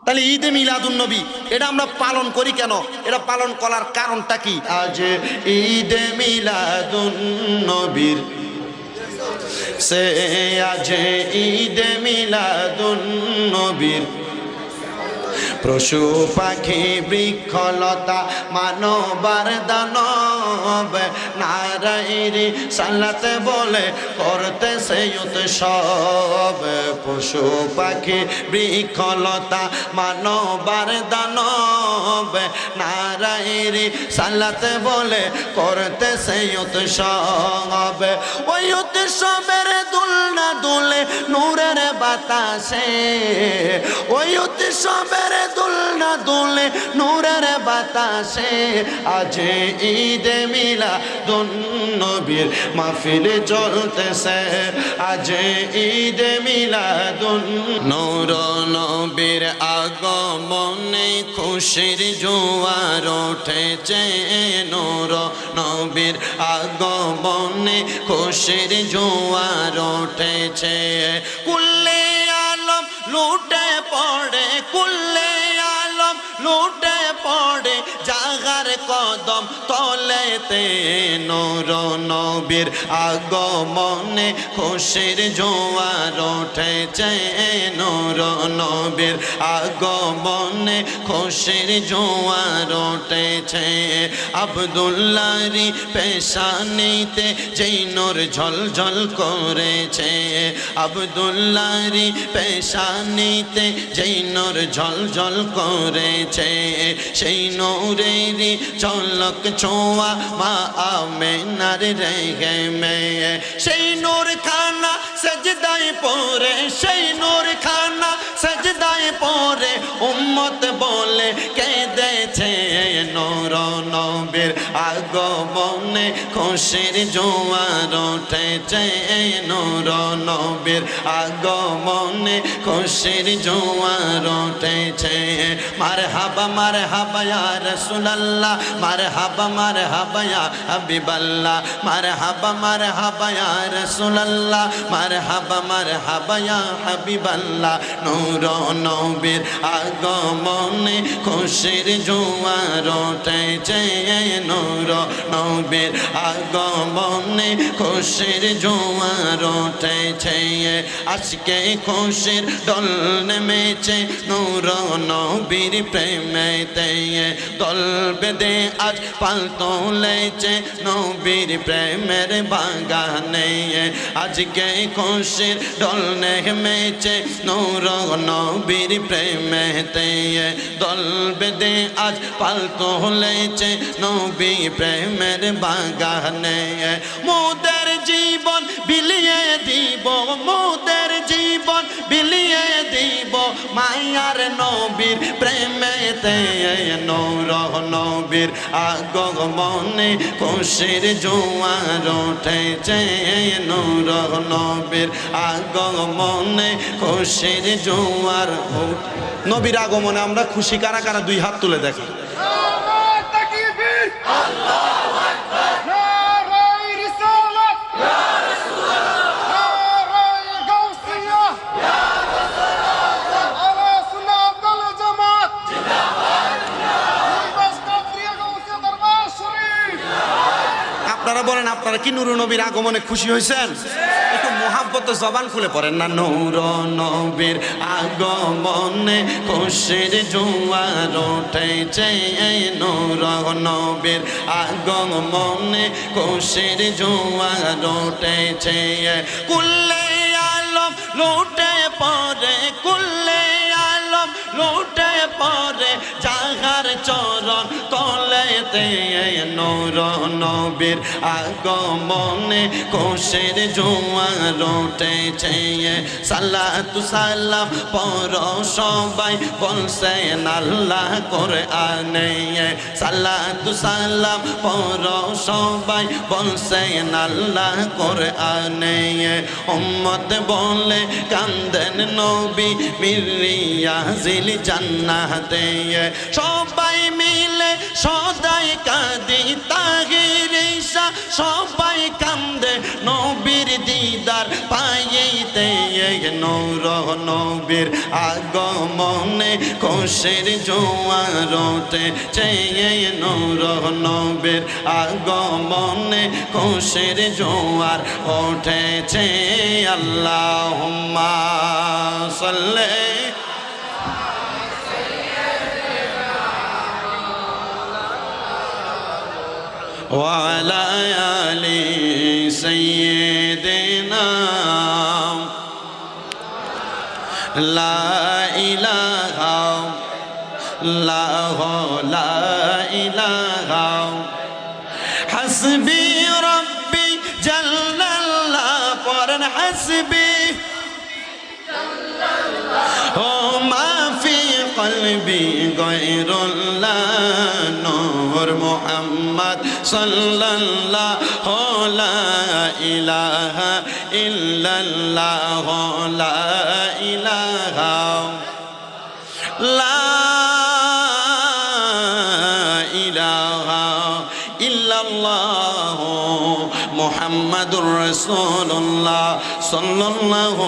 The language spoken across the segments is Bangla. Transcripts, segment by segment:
তাহলে ঈদে মিলাদুন নবী এটা আমরা পালন করি কেন? এটা পালন করার কারণটা কি? আজ ঈদে মিলাদুন নবীর সে, আজ ঈদে মিলাদুন নবীর পশু পাখি বৃক্ষলতা মানবার দানব নারায়ণী সালাতে বলে করতে সে উৎসব। পশু পাখি বৃক্ষলতা মানবার দানব নারায়ণী সালাতে বলে করতে সে উৎসব। ওই উৎসবের দুলনা দুলে নূরের বাতাসে, ওই উৎসবের দুলনা দুলে নূরের বাতাসে আজ ঈদে মিলাদুন নবীর মাহফিল চলতেছে। আজ ঈদে মিলাদুন নূর নবীর আগমনে খুশির জোয়ার উঠেছে। নূর নবীর আগমনে খুশির জোয়ার উঠেছে। কুল্লে আলম লুটে পড়ে, কুল্লে আলম লুটে পড়ে জাগার কদম তলেতে। নূর নবীর আগমনে খুশির জোয়ার উঠেছে। নূর নবীর আগমনে খুশির জোয়ার উঠেছে। আব্দুল্লাহরি পেশানিতে যেই নূর ঝলঝল করেছে। আব্দুল্লাহরি পেশানিতে যেই নূর ঝলঝল করেছে। সেই নূরেরই ঝলক ছোঁয়া মা আমেনার রেগে মেয়ে। সেই নূর খানা সেজদায় পড়ে, সেই নূর খানা সেজদায় পড়ে উম্মত বলে কেঁদেছে। নূর নবীর আগমনে খুশির জোয়ার উঠেছে। নূর নবীর আগমনে খুশির জোয়ার উঠেছে। মারহাবা মারহাবা ইয়া রাসূলুল্লাহ, মারহাবা মারহাবা ইয়া হাবিবাল্লাহ, মারহাবা মারহাবা ইয়া রাসূলুল্লাহ, মারহাবা মারহাবা ইয়া হাবিবাল্লাহ। নূর নবীর আগমনে খুশির জোয়ার উঠেছে। নূর নবীর আগমনে খুশির জোয়ার উঠেছে। আজকে খুশির দল নেমেছে নূর নবীর প্রেমেতে। দল বেঁধে আজ পাল তুলেছে নবীর প্রেমের বাগানে। আজকে খুশির দল নেমেছে নূর নবীর প্রেমেতে। দল বেঁধে আজ পাল তুলেছে নবী প্রেমের বাগানে। মোদের জীবন বিলিয়ে দিব, মোদের জীবন বিলিয়ে দিব মায়ার নবীর প্রেমেতে। নূর নবীর আগমনে খুশির জোয়ার উঠেছে। নূর নবীর আগমনে খুশির জোয়ার। নবীর আগমনে আমরা খুশি কারা কারা দুই হাত তুলে দেখা। আপনারা বলেন আপনারা কি নূর নবীর আগমনে খুশি হয়েছেন? একটু মোহাব্বত জবান খুলে পড়েন না। নূর নবীর আগমনে খুশির জোয়ার উঠেছে। নূর নবীর আগমনে খুশির জোয়ার উঠেছে। কুল্লে আলম লুটে পড়ে, কুল্লে আলম লুটে পড়ে জাগার চরণ তলেতে। নূর নবীর আগমনে খুশির জোয়ার উঠেছে। সালাতু সালাম পড়ো সবাই বলছেন আল্লাহ কোরআনে। সালাতু সালাম পড়ো সবাই বলছেন আল্লাহ কোরআনে। উম্মত বলে কান্দেন নবী মিরিয়া জিল জান্নাতে। সবাই মিলে সদাই কাঁদি তাহির ঈশা সবাই কান্দে নবীর দিদার পাইতে নূর নবীর আগমনে খুশির জোয়ার ওঠেছে নূর নবীর আগমনে খুশির জোয়ার ওঠেছে আল্লাহুম্মা সাল্লি وعلى آل سيدنا لا إله لا إله حسبي ربي جل الله قرن حسبي وما في قلبي غير الله نور محمد صلى الله لا إله إلا الله لا إله لا إله إلا الله মুহাম্মাদুর রাসূলুল্লাহ সাল্লাল্লাহু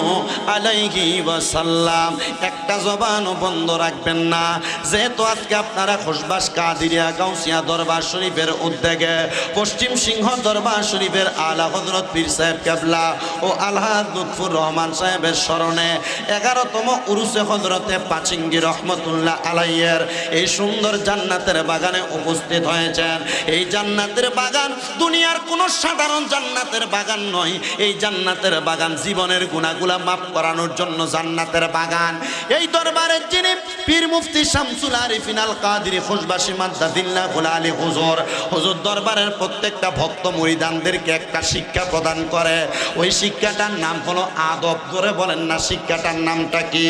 আলাইহি ওয়াসাল্লাম। একটা জবানও বন্ধ রাখবেন না। যেহেতু আজকে আপনারা খুশবাস কাদিরিয়া গাউসিয়া দরবার শরীফের উদ্যোগে পশ্চিম সিংহ দরবার শরীফের আলা হযরত পীর সাহেব কেবলা ও আলহাজ লুৎফুর রহমান সাহেবের স্মরণে 11তম উরুসে হযরতে পাচিঙ্গি রহমতুল্লাহ আলাইহির এই সুন্দর জান্নাতের বাগানে উপস্থিত হয়েছেন। এই জান্নাতের বাগান দুনিয়ার কোনো সাধারণ জান্নাতের বাগান নয়। এই জান্নাতের বাগান জীবনের গুনাহগুলা মাফ করানোর জন্য জান্নাতের বাগান। এই দরবারের যিনি পীর মুফতি শামসুল আরিফিন আল কাদেরী খুশবাসী মাদ্দাদিল্লাহুল আলী হুজুর, হুজুর দরবারের প্রত্যেকটা ভক্ত মুরিদানদেরকে একটা শিক্ষা প্রদান করে। ওই শিক্ষাটার নাম হলো আদব। ধরে বলেন না শিক্ষাটার নামটা কি?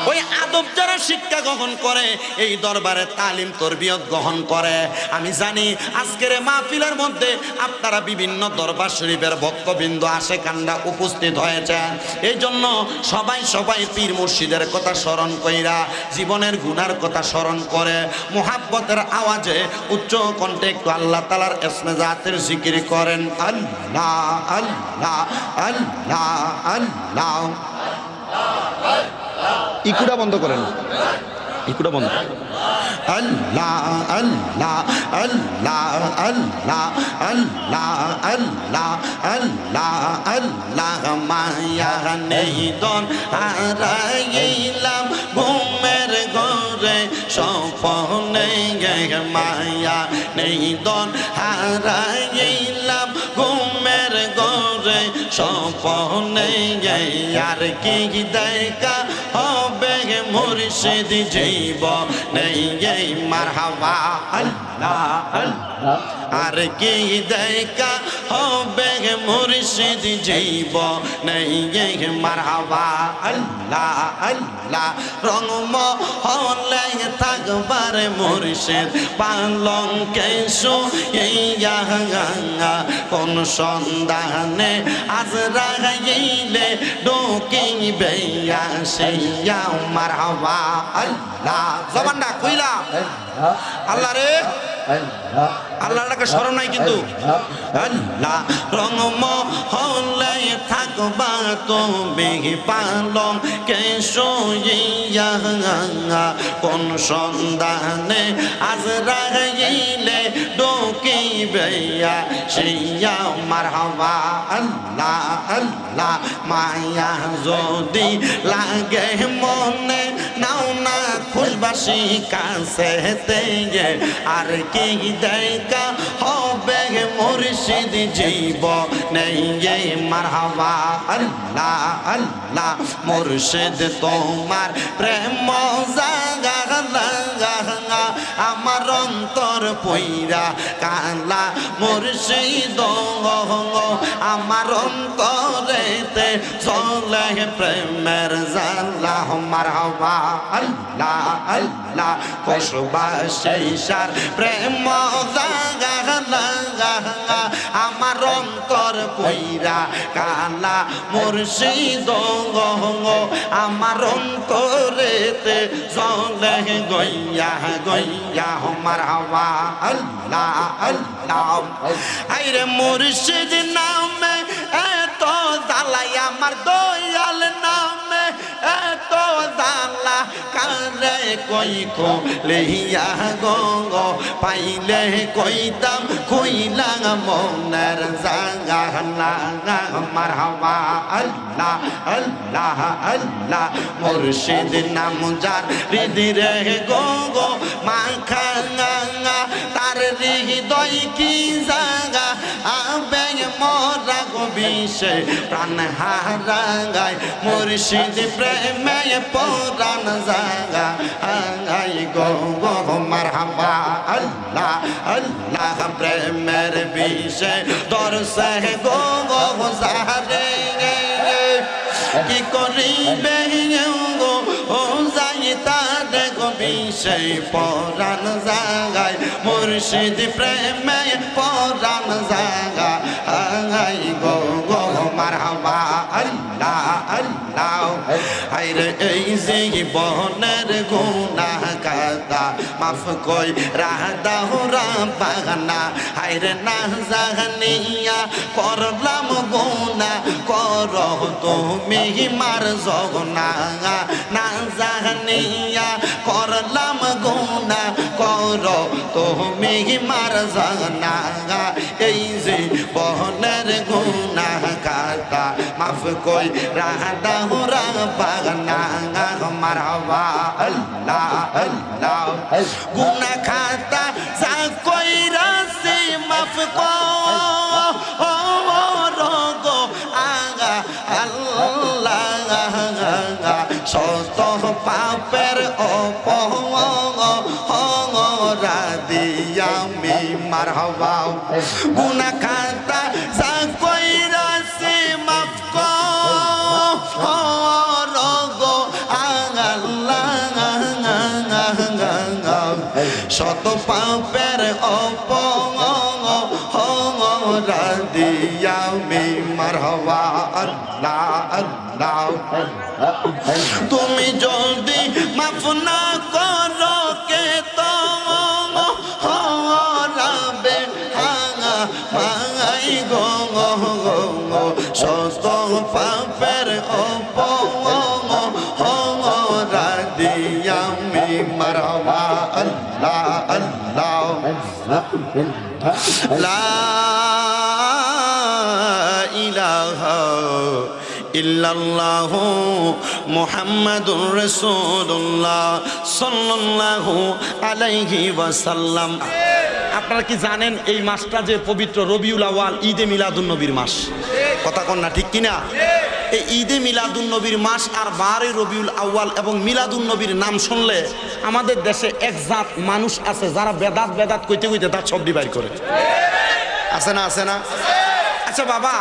ওই আদব যারা শিক্ষা গ্রহণ করে এই দরবারে তালিম তরবিয়ত গ্রহণ করে। আমি জানি আজকের মাহফিলের মধ্যে আপনারা বিভিন্ন দরবার শরীফের ভক্তবৃন্দ আশেকান্ডা উপস্থিত হয়েছেন। এই জন্য সবাই পীর মুর্শিদের কথা স্মরণ কইরা জীবনের গুনার কথা স্মরণ করে মুহাব্বতের আওয়াজে উচ্চ কণ্ঠে একটু আল্লাহ তাআলার ইসমে জাতের জিকির করেন। আল্লাহ আল্লাহ আল্লাহ আল্লাহ। ইকুটা বন্ধ করেন, ইকুটা বন্ধ। আল্লাহ আল্লাহ আল্লাহ আল্লাহ আল্লাহ আল্লাহ আল্লাহ আল্লাহ। মায়া নেই দন হারাইলাম ঘুমের ঘরে স্বপ্নে মায়া নেই দন হারাইলাম ঘুমের ঘরে স্বপ্নে আর কি দেখা হবে মুর্শিদ জীবনে মারহাবা আল্লাহ আল্লাহ। আর কি দেখা হবে মুর্শিদ জীবনে মারহাবা আল্লাহ আল্লাহ। রংমহলে থাকবার মুর্শিদ পালঙ্কে শুইয়া কোন সন্ধানে আজরাইলে ঢুকিবে আসিয়া মারহাবা আল্লাহ। জবানটা কইলা আল্লাহ রে আল্লাহটাকে স্মরণ নাই কিন্তু আল্লাহ। রংমহলে থাকবা তুমি পালং কে শুইয়া কোন সন্ধানে আজরাইলে ঢুকিবে আসিয়া মারহাবা আল্লাহ আল্লাহ। মায়া যদি লাগে মনে নাও না খুশবাসী কাছে আর কি দেখা হবে মুর্শিদ জীবনে মারহাবা আল্লাহ আল্লাহ। মুর্শিদ তোমার প্রেম জাগা আমার অন্তর পইরা কালা মুর্শিদ আমার অন্তরে রেতে চলে প্রেমের জালা মারহাবা আল্লাহ আল্লাহ খুশবাসে সার প্রেম জাগা আমার অন্তর কইরা কালা মুর্শিদ আমার অন্তরেতে চলে গইয়া গইয়া মারহাবা আল্লাহ আল্লাহ আইরে মুর্শিদ নামে এত জালাই আমার দয়াল নামে এত জালা কারে কই কো লইয়া গো পাইলে কইতাম কইলা মনের জাগা মারহাবা আল্লাহ আল্লাহ আল্লাহ মুর্শিদ নাম যার হৃদয়ে গো মাখা তার হৃদয় কি জাগা আবে মোরা গো বিষে প্রাণ হারায় মুর্শিদ প্রেমে পরাণ জাগা আই গো গো মারহাবা আল্লাহ আল্লাহ প্রেমের বিষে দরসে গো গো জারে কি করিবে গো ও যাই তার গো বিষে পরাণ জাগায় মুর্শিদ প্রেমে পরাণ জাগা আই গো গো মারহাবা আল্লাহ আল্লাহ আইরে এই জীবনের গুনাহ কাদা মাফ কই রাধা রাব্বানা আইরে না জানিয়া করলাম গুনাহ করো তুমি মার জগনা না জানিয়া করলাম গুনাহ করো তুমি মার জগনা এই জীবনের গুনাহ কাদা মাফ কই রাধা রাব্বানা মারহাবা আল্লাহ আল্লাহ গুনাহ খাতা যা কইরা সে মাফ করো গো আগা আল্লাহ শত পাপের অপরা দিয়া আমি মারহাবা গুনাহ খাতা যা কইরা সে মাফ করো গো শত পাপের অপরা দিয়া আমি মারহাবা আল্লাহ আল্লাহ তুমি যদি মাফ না করো কে তো হরাবে মাই গো শত পাপের অপরা দিয়া আমি মারহাবা আল্লাহ আল্লাহ লা ইলাহা ইল্লাল্লাহু মুহাম্মাদুর রাসূলুল্লাহ সাল্লাল্লাহু আলাইহি ওয়াসাল্লাম। আপনারা কি জানেন এই মাসটা যে পবিত্র রবিউল আউয়াল ঈদে মিলাদুন নবীর মাস? কথা কন না ঠিক কিনা? এই ঈদে মিলাদুন নবীর মাস আর 12 রবিউল আউয়াল এবং মিলাদুন নবীর নাম শুনলে আমাদের দেশে এক জাত মানুষ আছে যারা বেদাত বেদাত কইতে কইতে তার সব ডিভাইড করে। আছে না আছে না? আচ্ছা বাবা,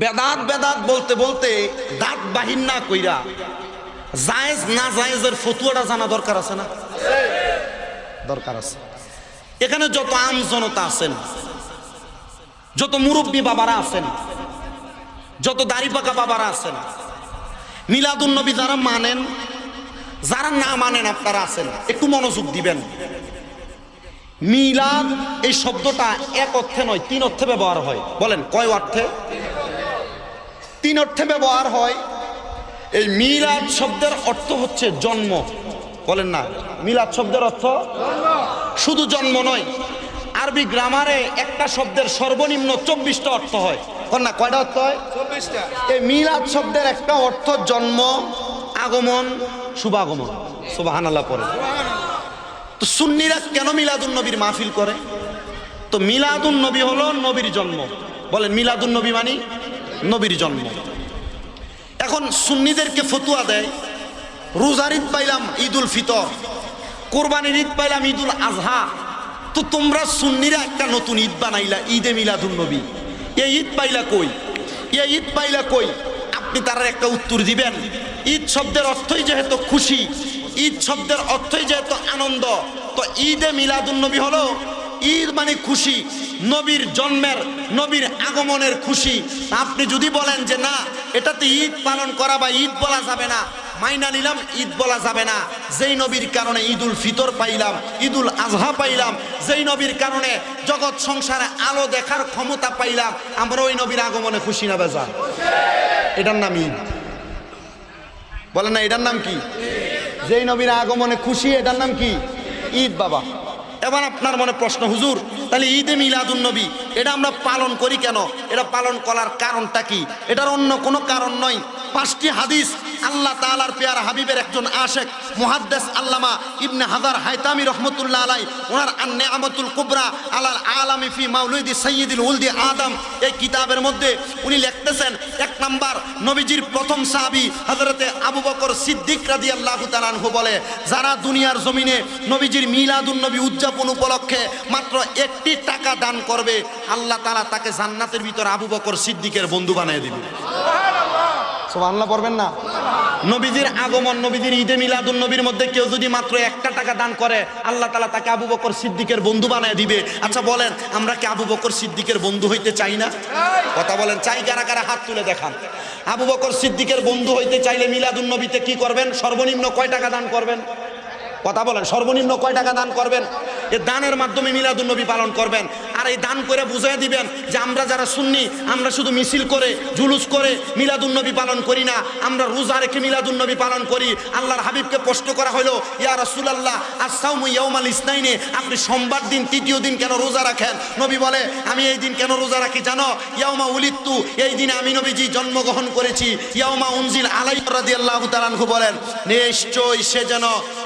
বেদাত বেদাত বলতে বলতে দাঁত বাহির না কইরা জায়েজ না জায়েজের ফতুয়াটা জানা দরকার আছে না? দরকার আছে। এখানে যত আম জনতা আছেন, যত মুরব্বী বাবারা আছেন, যত দাড়ি পাকা বাবারা আছেন, মিলাদুন নবী যারা মানেন, যারা না মানেন আপনারা আছেন, একটু মনোযোগ দিবেন। মিলাদ এই শব্দটা এক অর্থে নয়, 3 অর্থে ব্যবহার হয়। বলেন কয় অর্থে? 3 অর্থে ব্যবহার হয়। এই মিলাদ শব্দের অর্থ হচ্ছে জন্ম। বলেন না, মিলাদ শব্দের অর্থ শুধু জন্ম নয়। আরবি গ্রামারে একটা শব্দের সর্বনিম্ন 24টা অর্থ হয়। না, কয়টা অর্থ হয়? 24টা। এই মিলাদ শব্দের একটা অর্থ জন্ম, আগমন, শুভাগমন। সুবহানাল্লাহ পড়ে। তো সুন্নিরা কেন মিলাদুন নবীর মাহফিল করে? তো মিলাদুন নবী হলো নবীর জন্ম। বলেন মিলাদুন নবী মানে নবীর জন্ম। এখন সুন্নিদেরকে ফতুয়া দেয়, রোজার ঈদ পাইলাম ঈদুল ফিতর, কোরবানির ঈদ পাইলাম ঈদুল আজহা। তো তোমরা সুন্নিরা একটা নতুন ঈদ বানাইলা ঈদে মিলাদুন নবী। এই ঈদ পাইলা কই? ইয়ে ঈদ পাইলা কই? আপনি তার একটা উত্তর দিবেন, ঈদ শব্দের অর্থই যেহেতু খুশি, ঈদ শব্দের অর্থই যেহেতু আনন্দ, তো ঈদে মিলাদুন্নবী হলো ঈদ মানে খুশি, নবীর জন্মের, নবীর আগমনের খুশি। আপনি যদি বলেন যে না, এটাতে ঈদ পালন করা বা ঈদ বলা যাবে না, মাইনা নিলাম, ঈদ বলা যাবে না। যেই নবীর কারণে ঈদুল ফিতর পাইলাম, ঈদুল আজহা পাইলাম, যেই নবীর কারণে জগৎ সংসারে আলো দেখার ক্ষমতা পাইলাম, আমরা ওই নবীর আগমনে খুশি না বেজা? এটার নাম ঈদ। বলেন না, এটার নাম কি? যেই নবীর আগমনে খুশি, এটার নাম কি? ঈদ বাবা। এবার আপনার মনে প্রশ্ন, হুজুর তাহলে ঈদে মিলাদুন্নবী এটা আমরা পালন করি কেন? এটা পালন করার কারণটা কি? এটার অন্য কোনো কারণ নয়। 5টি হাদিস আল্লাহ তাআলার পেয়ারা হাবিবের একজন আশেক মুহাদ্দিস আল্লামা ইবনে হাজার হায়তামি রহমতুল্লাহ আলাই ওনার আন-নিআমাতুল কুবরা আলাল আলামি ফি মাউলিদি সাইয়্যিদিল উলদি আদম এই কিতাবের মধ্যে উনি লিখতেছেন, 1 নাম্বার নবীজির প্রথম সাহাবী হযরতে আবু বকর সিদ্দিক রাদিয়াল্লাহু তাআলা আনহু বলে, যারা দুনিয়ার জমিনে নবীজির মিলাদুন্নবী উদযাপন উপলক্ষে মাত্র 1টি টাকা দান করবে, আল্লাহ তাআলা তাকে জান্নাতের ভিতর আবু বকর সিদ্দিকের বন্ধু বানিয়ে দিবেন। সুবহানাল্লাহ পড়বেন না? নবীজির আগমন, নবীজির ঈদে মিলাদুন্নবীর মধ্যে কেউ যদি মাত্র 1টা টাকা দান করে, আল্লাহ তাআলা তাকে আবু বকর সিদ্দিকের বন্ধু বানিয়ে দিবে। আচ্ছা বলেন, আমরা কি আবু বকর সিদ্দিকের বন্ধু হইতে চাই না? কথা বলেন, চাই কারা কারা? হাত তুলে দেখান। আবু বকর সিদ্দিকের বন্ধু হইতে চাইলে মিলাদুন্নবীতে কি করবেন? সর্বনিম্ন কয় টাকা দান করবেন? কথা বলেন, সর্বনিম্ন কয় টাকা দান করবেন? এই দানের মাধ্যমে মিলাদুন্নবী পালন করবেন। আর এই দান করে বুঝিয়ে দিবেন যে আমরা যারা সুন্নি, আমরা শুধু মিছিল করে জুলুস করে মিলাদুন্নবী পালন করি না, আমরা রোজা রেখে মিলাদুন্নবী পালন করি। আল্লাহর হাবিবকে প্রশ্ন করা হলো, ইয়া রাসূলুল্লাহ আস-সাওমু ইয়াউমাল ইসনাইনে, আপনি সোমবার দিন, তৃতীয় দিন কেন রোজা রাখেন? নবী বলে, আমি এই দিন কেন রোজা রাখি জানো? ইয়াউমা উলিদতু, এই দিনে আমি নবীজি জন্মগ্রহণ করেছি। ইয়াউমা উনজিল আলাইহি রাদিয়াল্লাহু তাআলা আনহু বলেন, নিশ্চয় সে যেন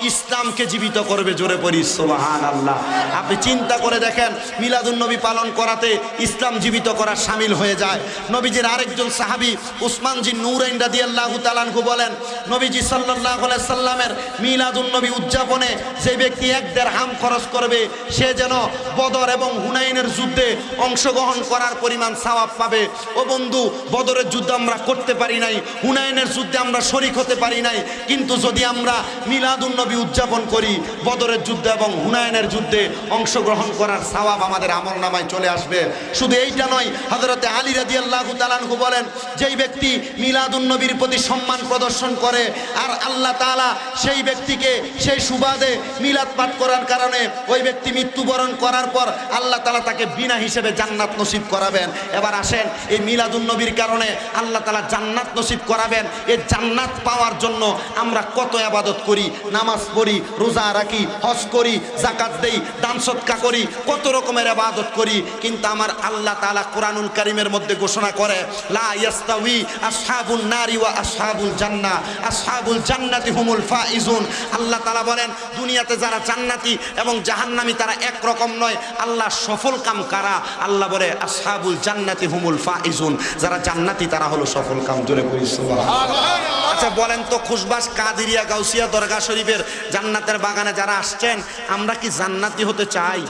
ইসলামকে জীবিত করবে। জোরে পড়ি সুবহানাল্লাহ। আপনি চিন্তা করে দেখেন, মিলাদুন্নবী পালন করাতে ইসলাম জীবিত করা শামিল হয়ে যায়। নবীজির আরেকজন সাহাবী উসমান জিন নূরাইন রাদিয়াল্লাহু তাআলা আনহু বলেন, নবীজি সাল্লাল্লাহু আলাইহি সাল্লামের মিলাদুন্নবী উদযাপনে যে ব্যক্তি 1 দিরহাম খরচ করবে, সে যেন বদর এবং হুনাইনের যুদ্ধে অংশগ্রহণ করার পরিমাণ সওয়াব পাবে। ও বন্ধু, বদরের যুদ্ধ আমরা করতে পারি নাই, হুনাইনের যুদ্ধে আমরা শরীক হতে পারি নাই, কিন্তু যদি আমরা মিলাদুন্নবী উদযাপন করি, বদরের যুদ্ধে এবং হুনাইনের যুদ্ধে অংশগ্রহণ করার সওয়াব আমাদের আমলনামায় চলে আসবে। শুধু এইটা নয়, হযরতে আলী রাদিয়াল্লাহু তাআলা আনহু বলেন, যেই ব্যক্তি মিলাদুন্নবীর প্রতি সম্মান প্রদর্শন করে আর আল্লাহ তাআলা সেই ব্যক্তিকে সেই সুবাদে মিলাদ পাঠ করার কারণে ওই ব্যক্তি মৃত্যুবরণ করার পর আল্লাহ তাআলা তাকে বিনা হিসেবে জান্নাত নসিব করাবেন। এবার আসেন, এই মিলাদুন্নবীর কারণে আল্লাহ তাআলা জান্নাত নসিব করাবেন। এই জান্নাত পাওয়ার জন্য আমরা কত ইবাদত করি, নামাজ পড়ি, রোজা রাখি, হজ করি, যাকাত দেই, দান সদকা করি, কত রকমের ইবাদত করি, কিন্তু আমার আল্লাহ তাআলা কোরআনুল কারীমের মধ্যে ঘোষণা করে, লা ইয়াস্তাউই আসহাবুন নারি ওয়া আসহাবুল জান্নাহ, আসহাবুল জান্নাতি হুমুল ফাইজুন। আল্লাহ তাআলা বলেন, দুনিয়াতে যারা জান্নাতি এবং জাহান্নামী তারা এক রকম নয়। আল্লাহ সফল কাম কারা? আল্লাহ বলে, আসহাবুল জান্নাতি হুমুল ফাইজুন, যারা জান্নাতি তারা হলো সফল কাম। জোরে বলি সুবহানাল্লাহ। আচ্ছা বলেন তো, খুশবাস কাদিরিয়া গাউসিয়া দরগা শরীফের জান্নাতের বাগানে যারা আসছেন, আমরা কি জান্নাতি হতে চাই?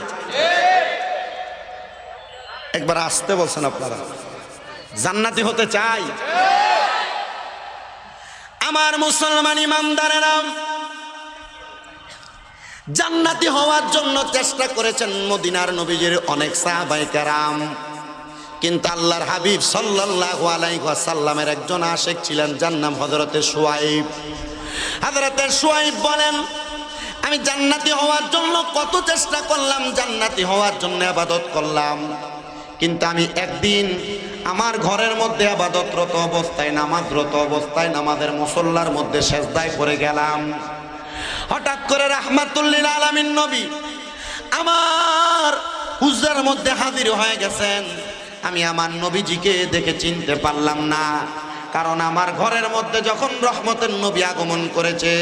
একবার আসতে বলছেন আপনারা, জান্নাতি হতে চাই? আমার মুসলমান ইমানদারেরা, জান্নাতি হওয়ার জন্য চেষ্টা করেছেন মদিনার নবীজির অনেক সাহাবায়ে কেরাম, কিন্তু আল্লাহর হাবিব সাল্লাল্লাহু আলাইহি ওয়াসাল্লামের একজন আশিক ছিলেন, যার নাম হযরতে শুআইব। হযরতে শুআইব বলেন, আমি জান্নাতি হওয়ার জন্য কত চেষ্টা করলাম, জান্নাতি হওয়ার জন্য ইবাদত করলাম, কিন্তু আমি একদিন আমার ঘরের মধ্যে ইবাদতরত অবস্থায়, নামাজরত অবস্থায়, নামাজের মুসল্লার মধ্যে সেজদায় পড়ে গেলাম। হঠাৎ করে রাহমাতুল লিল আলামিন নবী আমার হুজরার মধ্যে হাজির হয়ে গেছেন। আমি আমার নবীজিকে দেখে চিনতে পারলাম না, কারণ আমার ঘরের মধ্যে যখন রহমতের নবী আগমন করেছে,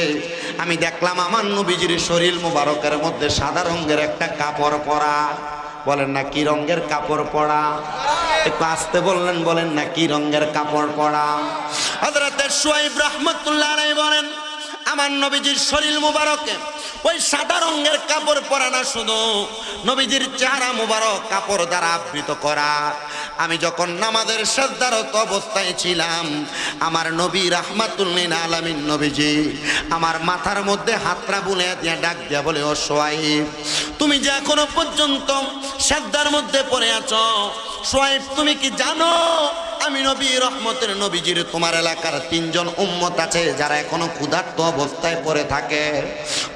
আমি দেখলাম আমার নবীজির শরীর মুবারকের মধ্যে সাদা রঙের একটা কাপড় পরা। বলেন না কি রঙের কাপড় পরা? একটু আসতে বললেন, বলেন না কি রঙের কাপড় পরা? হযরতে শুআইব রাহমাতুল্লাহ আলাইহি বলেন, আমার নবীজির শরীর মুবারকে ওই সাদা রঙের কাপড় পরা না, শুধু নবীজির চেহারা মুবারক কাপড় দ্বারা আবৃত করা। আমি যখন নামাজের সিজদারত অবস্থায় ছিলাম, আমার নবী রাহমাতুল লিল আলামিন নবীজি আমার মাথার মধ্যে হাতটা বুলে দিয়ে ডাক দিয়া বলে, ও সোয়াইব, তুমি যে এখনো পর্যন্ত সিজদার মধ্যে পড়ে আছো, সোয়াইব তুমি কি জানো আমি নবী রহমতের নবীজির তোমার এলাকার 3 জন উম্মত আছে যারা এখনো ক্ষুধার্ত অবস্থায় পড়ে থাকে।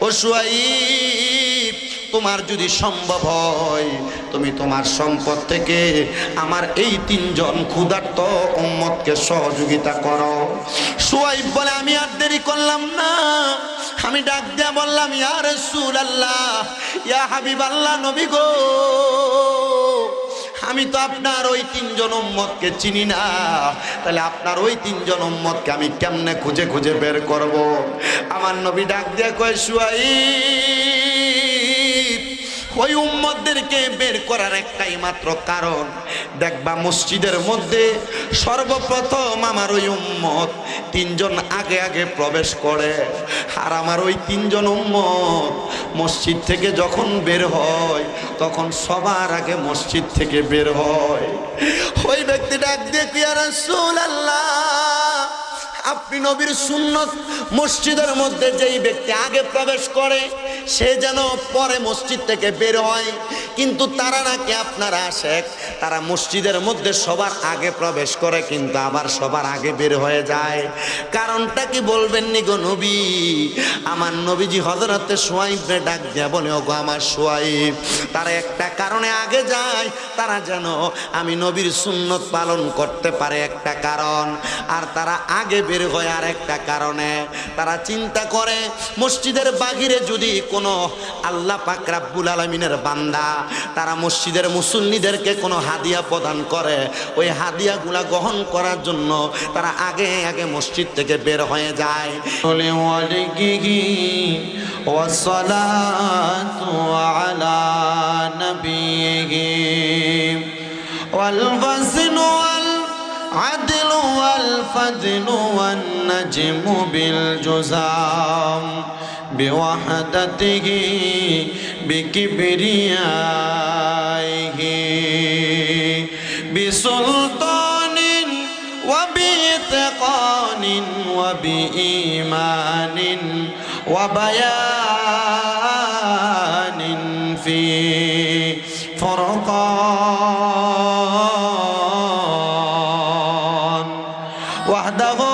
ও সোয়াইব, তোমার যদি সম্ভব হয় তুমি তোমার সম্পদ থেকে আমার এই 3 জন ক্ষুধার্ত উম্মতকে সহযোগিতা করো। সোয়াইব বলে, আমি আর দেরি করলাম না, আমি ডাক দিয়া বললাম, ইয়া রাসূলুল্লাহ, ইয়া হাবিবাল্লাহ, নবী গো, আমি তো আপনার ওই 3 জন উম্মতকে চিনি না, তাহলে আপনার ওই 3 জন উম্মতকে আমি কেমনে খুঁজে খুঁজে বের করব? আমার নবী ডাক দিয়ে কয়, সুয়াইব, ওই উম্মতদেরকে বের করার একটাই মাত্র কারণ, দেখবা মসজিদের মধ্যে সর্বপ্রথম আমার ওই উম্মত 3 জন আগে আগে প্রবেশ করে, আর আমার ওই 3 জন উম্মত মসজিদ থেকে যখন বের হয় তখন সবার আগে মসজিদ থেকে বের হয়। ওই ব্যক্তি ডাক দিয়ে, ইয়া রাসূলুল্লাহ, আপনি নবীর সুন্নত, মসজিদের মধ্যে যেই ব্যক্তি আগে প্রবেশ করে সে যেন পরে মসজিদ থেকে বের হয়, কিন্তু তারা নাকি আপনারা আশেক, তারা মসজিদের মধ্যে সবার আগে প্রবেশ করে কিন্তু আবার সবার আগে বের হয়ে যায়। কারণটা কি বলবেন নি গো নবী? আমার নবীজি হযরতে সুয়াইবকে ডাক দিয়া বলে, ওগো আমার সুয়াইব, তারা একটা কারণে আগে যায়, তারা যেন আমি নবীর সুন্নত পালন করতে পারে একটা কারণ, আর তারা আগে বের হয় আর একটা কারণে। তারা চিন্তা করে মসজিদের বাহিরে যদি কোনো আল্লাহ পাক রাব্বুল আলামিনের বান্দা তারা মসজিদের মুসল্লিদেরকে কোনো হাদিয়া প্রদান করে, ওই হাদিয়াগুলা গ্রহণ করার জন্য তারা আগে আগে মসজিদ থেকে বের হয়ে যায়। ওয়াসসালাতু আলা নবিয়িহি ওয়াল ওয়াজনু ওয়াল আদলু ওয়াল ফাদলু ওয়ান নাজমু বিল জুজাম বিওয়াহদাতিহি বিকিবরিয়াইহি বিসুলতানিন ওয়া বিইতিকানিন ওয়া বিঈমানিন ওয়া বায়ানিন ফি ফুরকান ওয়াহদাহু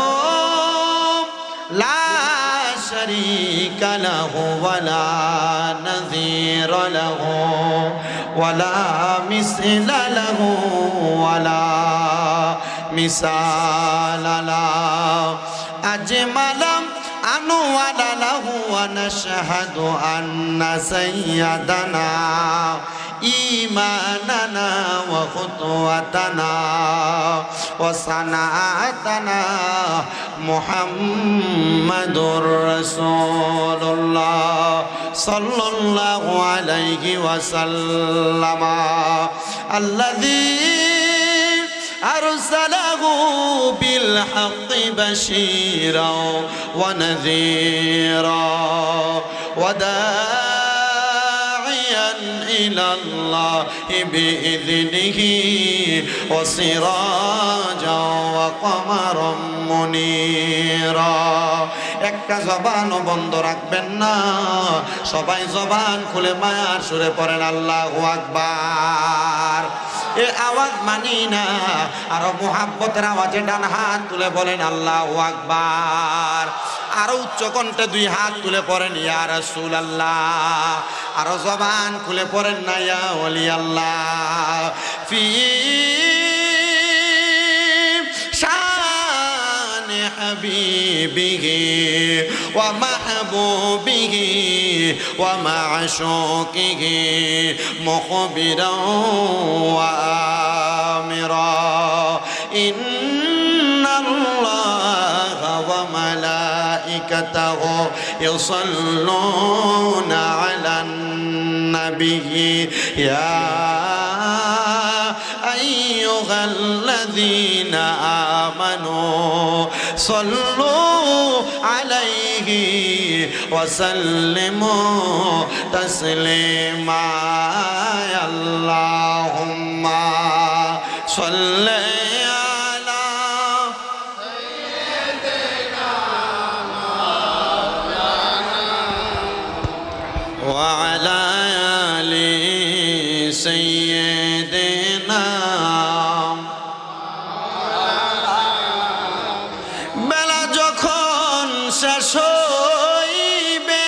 লা শারীকা লাহু ওয়া লা নাযীরা লাহু ওয়া লা মিসলা লাহু ওয়া লা মিসালা লাহু আজমালাম আনওয়ালা লাহু ওয়া নাশহাদু আন্না সাইয়্যিদানা ঈমানানা ওয়া খুতওয়াতানা ওয়া সানাতানা মুহাম্মাদুর রাসূলুল্লাহ সাল্লাল্লাহু আলাইহি ওয়াসাল্লাম আল্লাযী আরসালাহু বিল হাক্কি বাশীরা ওয়া নাযীরা ওয়া দাঈয়ান ইলাল্লাহি বিইযনিহি ওয়া সিরাজা ওয়া কমারাম মুনীরা। একটা জবানও বন্ধ রাখবেন না, সবাই জবান খুলে মায়ার সুরে পড়েন আল্লাহু আকবার। এ আওয়াজ মানি না, আরো মুহাব্বতের আওয়াজে ডান হাত তুলে বলেন আল্লাহু আকবার। আরো উচ্চ কণ্ঠে 2 হাত তুলে পড়েন ইয়া রাসূলুল্লাহ। আরো জবান খুলে পড়েন না ইয়া ওলি আল্লাহ। ফি শান হাবিবিহি ওয়া মাহবুবিহি ওয়া মা'শুকিহি মুখবিরান ওয়া আমিরা ইন্নাল্লাহা ওয়া মালাইকাতাহু ইউসাল্লুনা আলান নাবিয়্যি ইয়া আইয়ুহাল্লাযীনা আমানু সাল্লু আলাইহি ওয়া সাল্লিমু তাসলিমা। আল্লাহুম্মা সাল্লি আলা ওয়া আলা আলি সাইয়্যিদিনা। বেলা যখন শেষ হইবে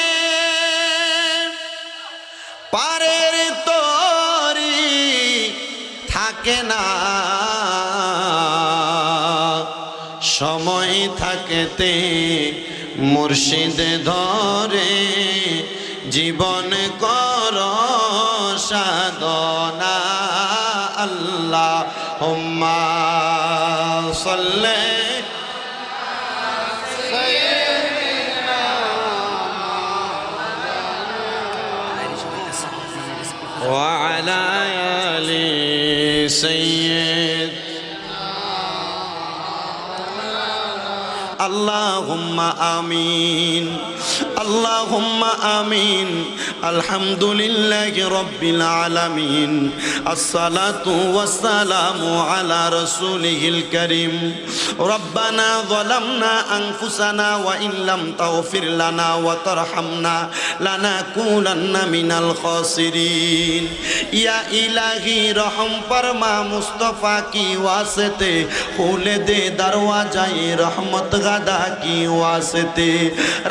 পারের তরি থাকে না, সময় থাকতে মুর্শিদ ধরে জীবন কর সাধনা। আল্লাহুম্মা সাল্লি ওয়া আলা আলি সাইয়্যিদ। আল্লাহুম্মা আমিন, আল্লাহুম্মা আমিন। আলহামদুলিল্লাহি রাব্বিল আলামিন। আসসালাতু ওয়াসসালামু আলা রাসূলিহিল কারীম। রব্বানা যালামনা আনফুসানা ওয়া ইন লাম তাগফির লানা ওয়া তারহামনা লানাকুনান্না মিনাল খাসিরিন। ইয়া ইলাহি রহম ফরমা মুস্তাফা কি ওয়াসতে, খুলে দে দরওয়াজায়ে रहमत गदा की वास्ते।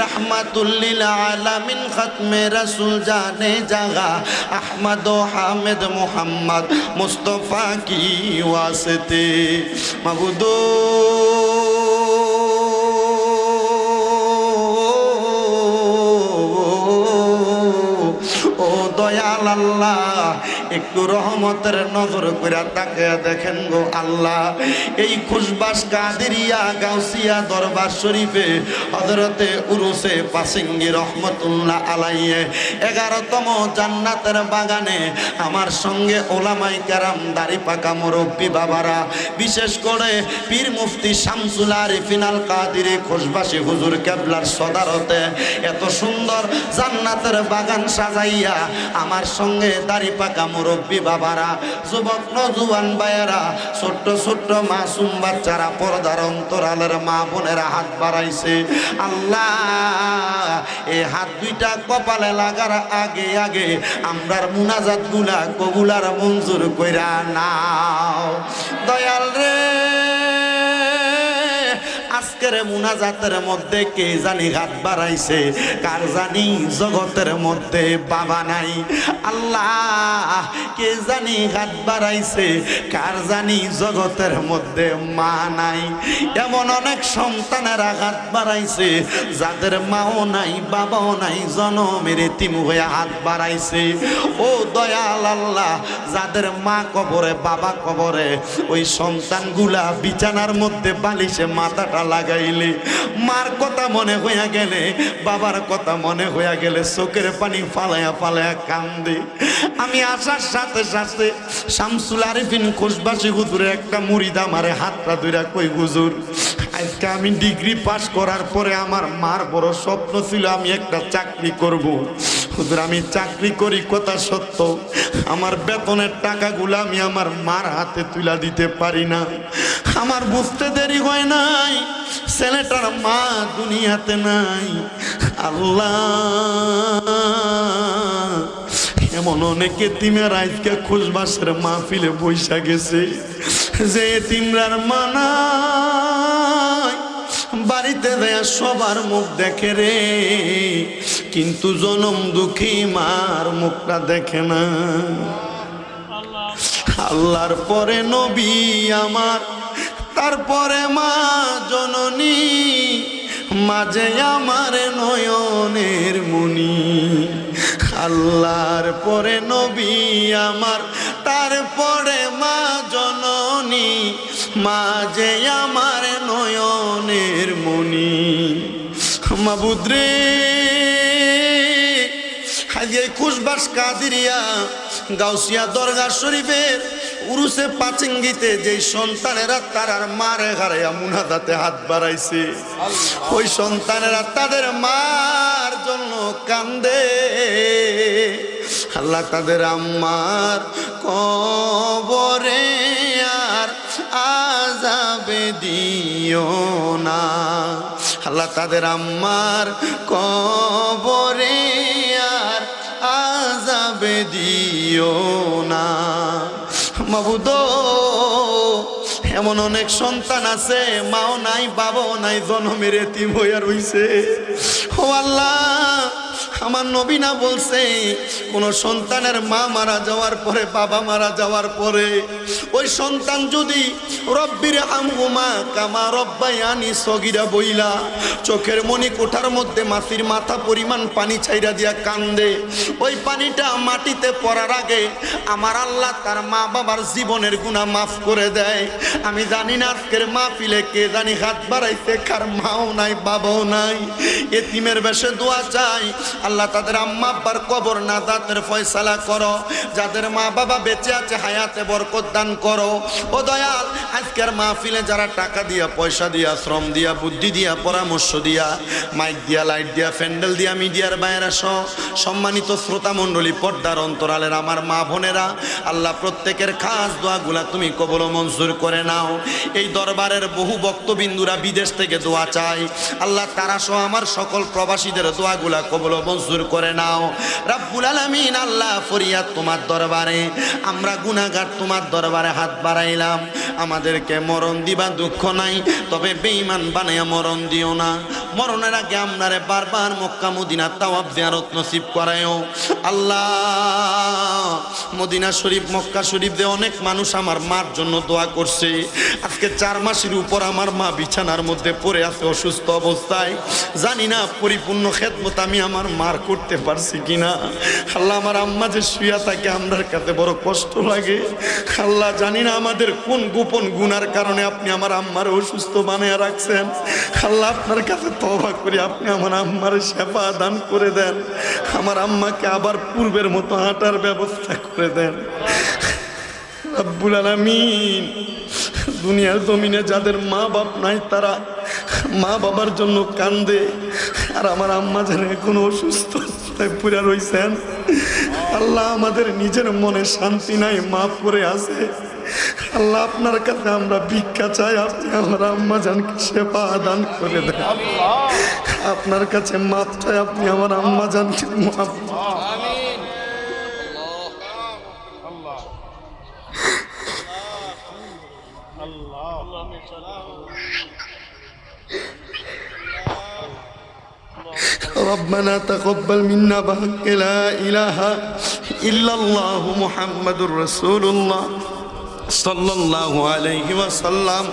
रहमतुल लिल आलमीन खत्मे रसूल जाने जगह अहमद हामिद मोहम्मद मुस्तफ़ा की वास्ते। मबूदो ও দয়াল আল্লাহ, একটু রহমতের নজর করে তাকে দেখেন গো আল্লাহ। এই খুশবাস কাদেরিয়া গাউসিয়া দরবার শরীফে হযরতে উরুসে পাসিঙ্গি রহমতুল্লাহ আলাইহি 11তম জান্নাতের বাগানে আমার সঙ্গে ওলামায়ে কেরাম দাড়ি পাকা মুরব্বী বাবারা, বিশেষ করে পীর মুফতি শামসুল আরিফিন আল কাদেরী খুশবাসী হুজুর কেবলার সদারতে এত সুন্দর জান্নাতের বাগান সাজাইয়া আমার সঙ্গে দাড়ি পাকা মুরব্বী বাবারা, যুবক নজওয়ান ভাইয়েরা, ছোট্ট ছোট্ট মাসুম বাচ্চারা, পর্দার অন্তরালের মা বোনেরা হাত বাড়াইছে। আল্লাহ এই হাত দুইটা কপালে লাগার আগে আগে আমরার মুনাজাত গুলা কবুলার মঞ্জুর কইরা নাও দয়াল রে। আজকের মুনাজাতের মধ্যে কে জানি হাত বাড়াইছে, কার জানি জগতের মধ্যে বাবা নাই। আল্লাহ কে জানি হাত বাড়াইছে, কার জানি জগতের মধ্যে মা নাই। এমন অনেক সন্তানেরা হাত বাড়াইছে যাদের মাও নাই বাবাও নাই, জনমের এতিম হয়ে হাত বাড়াইছে। ও দয়াল আল্লাহ, যাদের মা কবরে বাবা কবরে, ওই সন্তানগুলা বিছানার মধ্যে বালিশে মাথাটা লাগাইলে, মার কথা মনে হইয়া গেলে, বাবার কথা মনে হইয়া গেলে চোখের পানি ফালাইয়া ফালাইয়া কান্দে। আমি আসার সাথে সাথে শামসুল আরিফিন খুশবাসী হুজুরের একটা মুরিদ আমারে হাতটা ধইরা কই, হুজুর আজকে আমি ডিগ্রি পাস করার পরে আমার মার বড় স্বপ্ন ছিল আমি একটা চাকরি করব। হুজুর আমি চাকরি করি কথা সত্য, আমার বেতনের টাকাগুলো আমি আমার মার হাতে তুলা দিতে পারি না। আমার বুঝতে দেরি হয় নাই, ছেলেটার মা দুনিয়াতে নাই। আল্লাহ এমন অনেক এতিমের আজকে খুশবাসের মাহফিলে বৈশা গেছে, যে এতিমরার মা নাই, বাড়িতে দেয়া সবার মুখ দেখে রে, কিন্তু জনম দুঃখী মার মুখটা দেখে না। আল্লাহর পরে নবী আমার, তারপরে মা জননী, মাঝে আমার নয়নের মনি। আল্লাহর পরে নবী আমার, তারপরে মা জননী, মাঝে আমার নয়নের মনি। মাবুদ রে, আজকে খুশবাস কাদেরিয়া গাউসিয়া দরগা শরীফের উরুসে পাচিঙ্গিতে যেই সন্তানেরা তারার মারে হারাইয়া মুনাজাতে হাত বাড়াইছে, ওই সন্তানেরা তাদের মার জন্য কান্দে। আল্লাহ তাদের আম্মার কবরে আর আযাবে দিও না। আল্লাহ তাদের আম্মার কবরে আর আযাবে দিও না। মাবুদ, এমন অনেক সন্তান আছে, মাও নাই বাবাও নাই, জন্মের এতিম হইয়া রইছে। ও আল্লাহ, আমার নবী না বলছে কোন সন্তানের মা মারা যাওয়ার পরে, বাবা মারা যাওয়ার পরে ওই সন্তান যদি রব্বির হামহুমা কামা রব্বায়ানি সগীরা বইলা চোখের মনি কোঠার মধ্যে মাটির মাথা পরিমাণ পানি ছাইরা দিয়া কান্দে, ওই পানিটা মাটিতে পড়ার আগে আমার আল্লাহ তার মা বাবার জীবনের গুনাহ মাফ করে দেয়। আমি জানি না আজকের মাহফিলে কে জানি হাত বাড়াইছে, কার মাও নাই বাবাও নাই, এতিমের বেশে দোয়া চাই। আল্লাহ তাদের আম্মা আব্বার কবর নাজাতের ফয়সালা করো, যাদের মা বাবা বেঁচে আছে হায়াতে বরকত দান করো। ও দয়াল, আজকের মাহফিলে যারা টাকা দিয়া, পয়সা দিয়া, শ্রম দিয়া, বুদ্ধি দিয়া, পরামর্শ দিয়া, মাইক দিয়া, লাইট দিয়া, প্যান্ডেল দিয়া, মিডিয়ার বাইরে সহ সম্মানিত শ্রোতা মণ্ডলী, পর্দার অন্তরালের আমার মা বোনেরা, আল্লাহ প্রত্যেকের খাস দোয়াগুলা তুমি কবুল ও মঞ্জুর করে নাও। এই দরবারের বহু বক্তবিন্দুরা বিদেশ থেকে দোয়া চাই, আল্লাহ তারা সহ আমার সকল প্রবাসীদের দোয়াগুলা কবুল ও মঞ্জুর করে নাও। রব্বুল আলামিন, আল্লাহ ফরিয়াদ তোমার দরবারে, আমরা গুনাহগার তোমার দরবারে হাত বাড়াইলাম। আমাদেরকে মরণ দিবা দুঃখ নাই, তবে বেঈমান বানাইয়া মরণ দিও না। মরণের আগে আপনারে বারবার মক্কা মদিনা তাওয়াফ জিয়ারত নসিব করায়ও। আল্লাহ, মদিনা শরীফ, মক্কা শরীফ দিয়ে অনেক মানুষ আমার মার জন্য দোয়া করছে। আজকে 4 মাসের উপর আমার মা বিছানার মধ্যে পড়ে আছে অসুস্থ অবস্থায়। জানি না পরিপূর্ণ খেদমত আমি আমার মার করতে পারছি কিনা। আল্লাহ, আমার আম্মা যে শুয়া থাকে আমার কাছে বড় কষ্ট লাগে। আল্লাহ, জানি না আমাদের কোন গোপন গুনার কারণে আপনি আমার আম্মার অসুস্থ বানিয়ে রাখছেন। আল্লাহ, আপনার কাছে তওবা করি, আপনি আমার আম্মার সেবা দান করে দেন, আমার আম্মাকে আবার পূর্বের মতো হাঁটার ব্যবস্থা করে দেন। রব্বুল আলামিন, দুনিয়ার জমিনে যাদের মা বাপ নাই তারা মা বাবার জন্য কান্দে, আর আমার আম্মা যেন এখন অসুস্থ পুরা রইছেন। আল্লাহ, আমাদের নিজের মনে শান্তি নাই, মাফ করে আছে। আল্লাহ, আপনার কাছে আমরা ভিক্ষা চাই, আপনি আমার আম্মা জানকে সেবা দান করে দেন। আপনার কাছে মাফ চাই, আপনি আমার আম্মা জানকে মাফ। ربنا تقبل منا بحق لا إله إلا الله محمد رسول الله صلى الله عليه وسلم.